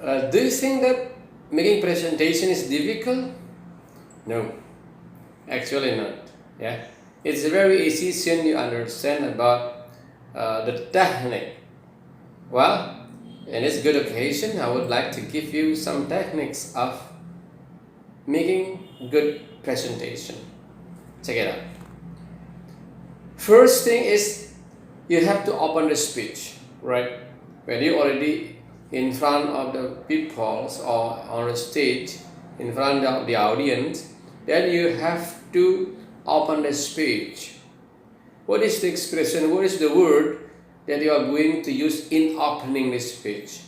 Do you think that making presentation is difficult? No, actually not. Yeah, it's very easy soon you understand about the technique. Well, in this good occasion, I would like to give you some techniques of making good presentation. Check it out. First thing is you have to open the speech, right? When you already in front of the people or on the stage, in front of the audience, then you have to open the speech. What is the expression, what is the word that you are going to use in opening the speech?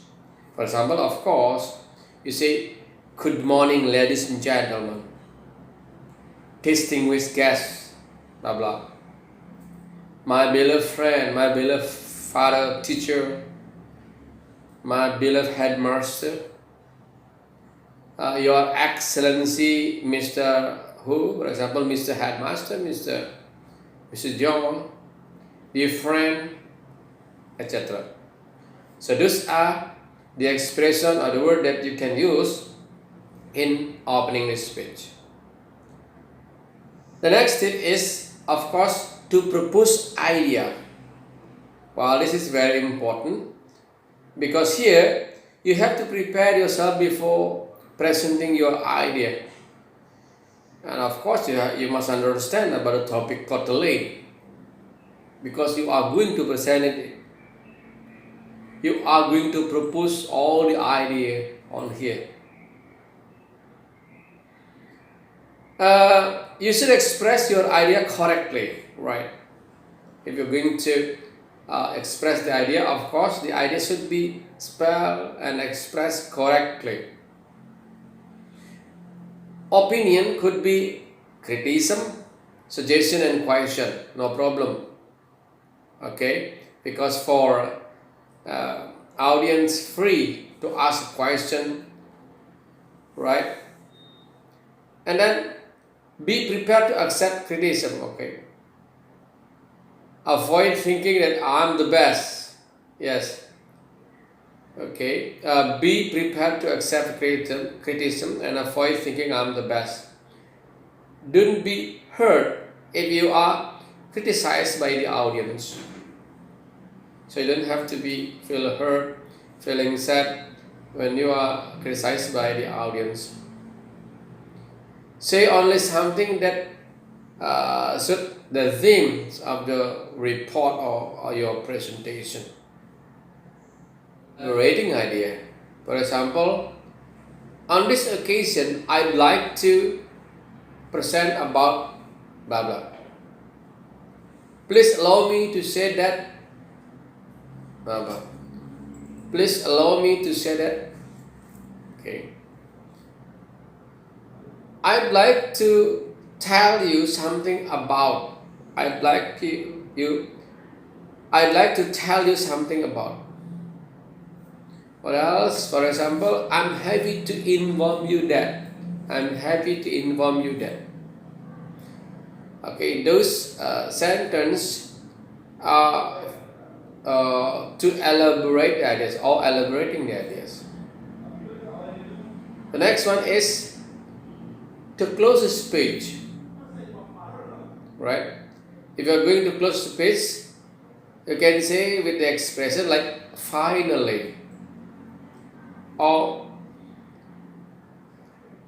For example, of course, you say, "Good morning, ladies and gentlemen, distinguished guests, blah blah. My beloved friend, my beloved father, teacher, my beloved headmaster, Your Excellency, Mr. Who, for example, Mr. Headmaster, Mr. John, dear friend, etc. So those are the expression or the word that you can use in opening the speech. The next tip is, of course, to propose idea. Well, this is very important because here you have to prepare yourself before presenting your idea. And of course, you must understand about the topic totally because you are going to present it. You are going to propose all the idea on here. You should express your idea correctly, right? If you're going to express the idea, of course, the idea should be spelled and expressed correctly. Opinion could be criticism, suggestion and question, no problem. Okay, because for audience free to ask a question, right? And then be prepared to accept criticism, okay? Avoid thinking that I'm the best. Yes. Okay. Be prepared to accept criticism and avoid thinking I'm the best. Don't be hurt if you are criticized by the audience. So you don't have to feel hurt, feeling sad when you are criticized by the audience. Say only something that suit the themes of the report or your presentation. The rating idea. For example, on this occasion, I'd like to present about blah blah. Please allow me to say that blah blah. Please allow me to say that. Okay. I'd like to tell you something about. I'd like to tell you something about. What else? For example, I'm happy to inform you that. I'm happy to inform you that. Okay, those sentences are to elaborate the ideas or elaborating the ideas. The next one is to close the speech, right? If you are going to close the speech, you can say with the expression like finally, or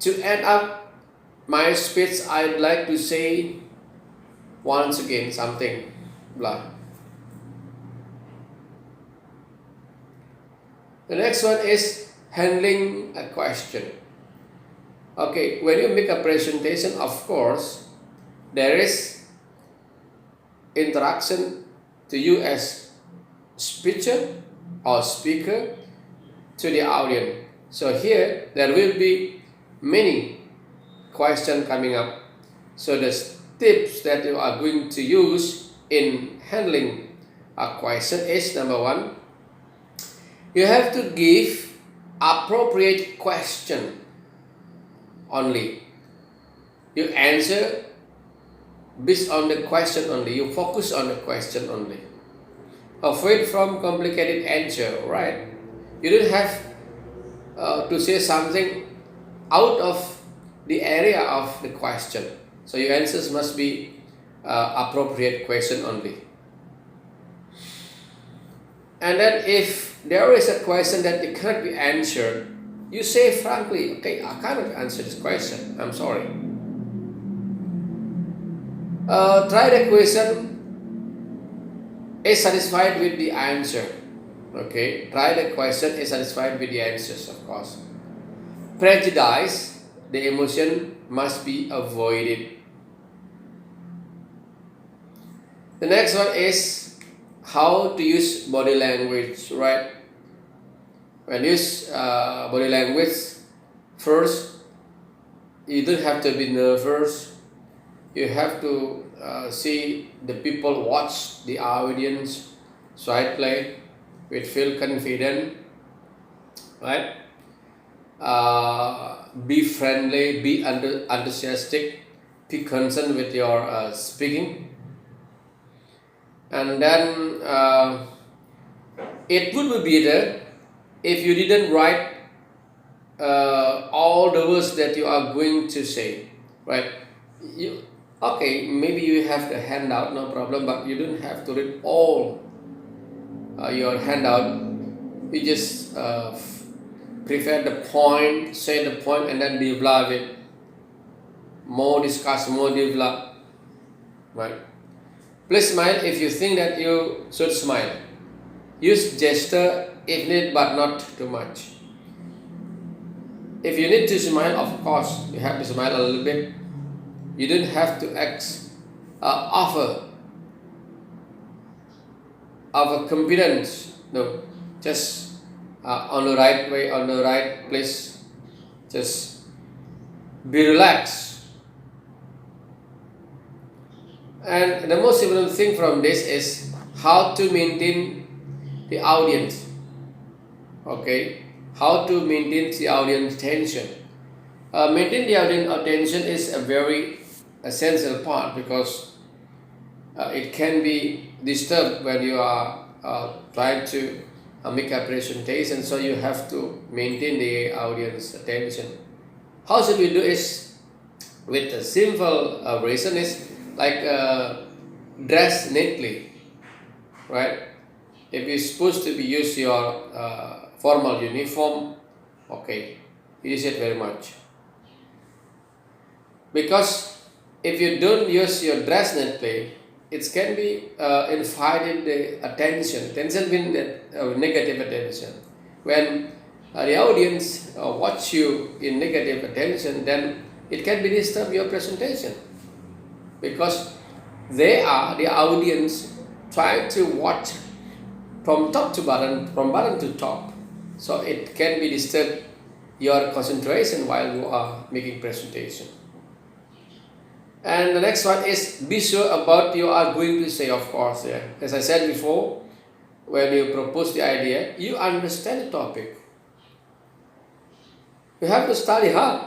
to end up my speech, I'd like to say once again something, blah. The next one is handling a question. Okay, when you make a presentation, of course, there is interaction to you as speaker or speaker to the audience. So here, there will be many questions coming up. So the tips that you are going to use in handling a question is, number one, you have to give appropriate question only. You answer based on the question only. You focus on the question only. Avoid from complicated answer, right? You don't have to say something out of the area of the question. So your answers must be appropriate question only. And then if there is a question that it cannot be answered, you say frankly, okay, I cannot answer this question, I'm sorry. Try the question, is satisfied with the answer. Okay, try the question, is satisfied with the answers, of course. Prejudice, the emotion must be avoided. The next one is how to use body language, right? When you use body language, first, you don't have to be nervous. You have to see the people watch the audience slightly with feel confident, right? Be friendly, be enthusiastic, be concerned with your speaking, and then it would be better if you didn't write all the words that you are going to say, right? Okay, maybe you have the handout, no problem, but you don't have to read all your handout. You just prepare the point, say the point, and then develop it. More discuss, more develop, right? Please smile if you think that you should smile. Use gesture if needed, but not too much. If you need to smile, of course, you have to smile a little bit. You don't have to offer confidence. No, just on the right way, on the right place. Just be relaxed. And the most important thing from this is how to maintain the audience. Okay, how to maintain the audience attention. Maintain the audience attention is a very essential part because it can be disturbed when you are trying to make a presentation, so you have to maintain the audience attention. How should we do is with a simple reason is like dress neatly, right? If you're supposed to be use your formal uniform, okay, use it very much. Because if you don't use your dress neatly, it can be inviting the attention. Attention means negative attention. When the audience watch you in negative attention, then it can be disturb your presentation. Because they are the audience trying to watch from top to bottom, from bottom to top. So it can be disturb your concentration while you are making presentation. And the next one is be sure about you are going to say, of course. Yeah. As I said before, when you propose the idea, you understand the topic. You have to study hard.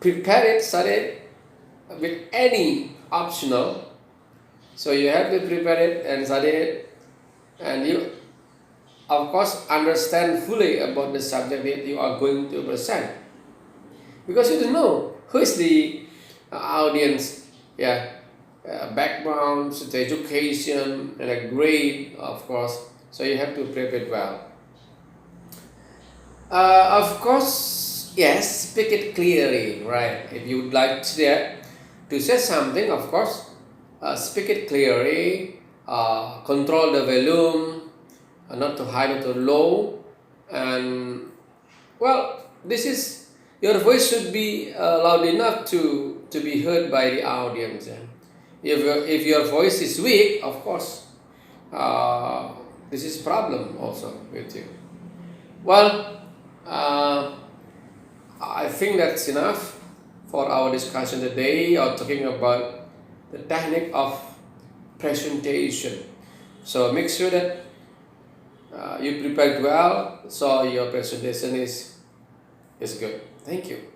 Prepare it, study it with any optional. So you have to prepare it and study it. And you, of course, understand fully about the subject that you are going to present. Because you don't know who is the audience, background, the education, and a grade, of course. So you have to prepare it well. Of course, yes, speak it clearly, right? If you would like to say something, of course, speak it clearly, control the volume, not too high, not too low, and well, this is your voice should be loud enough to be heard by the audience. If your voice is weak, of course, this is problem also with you. Well, I think that's enough for our discussion today, or talking about the technique of presentation. So make sure that you prepared well, so your presentation is good. Thank you.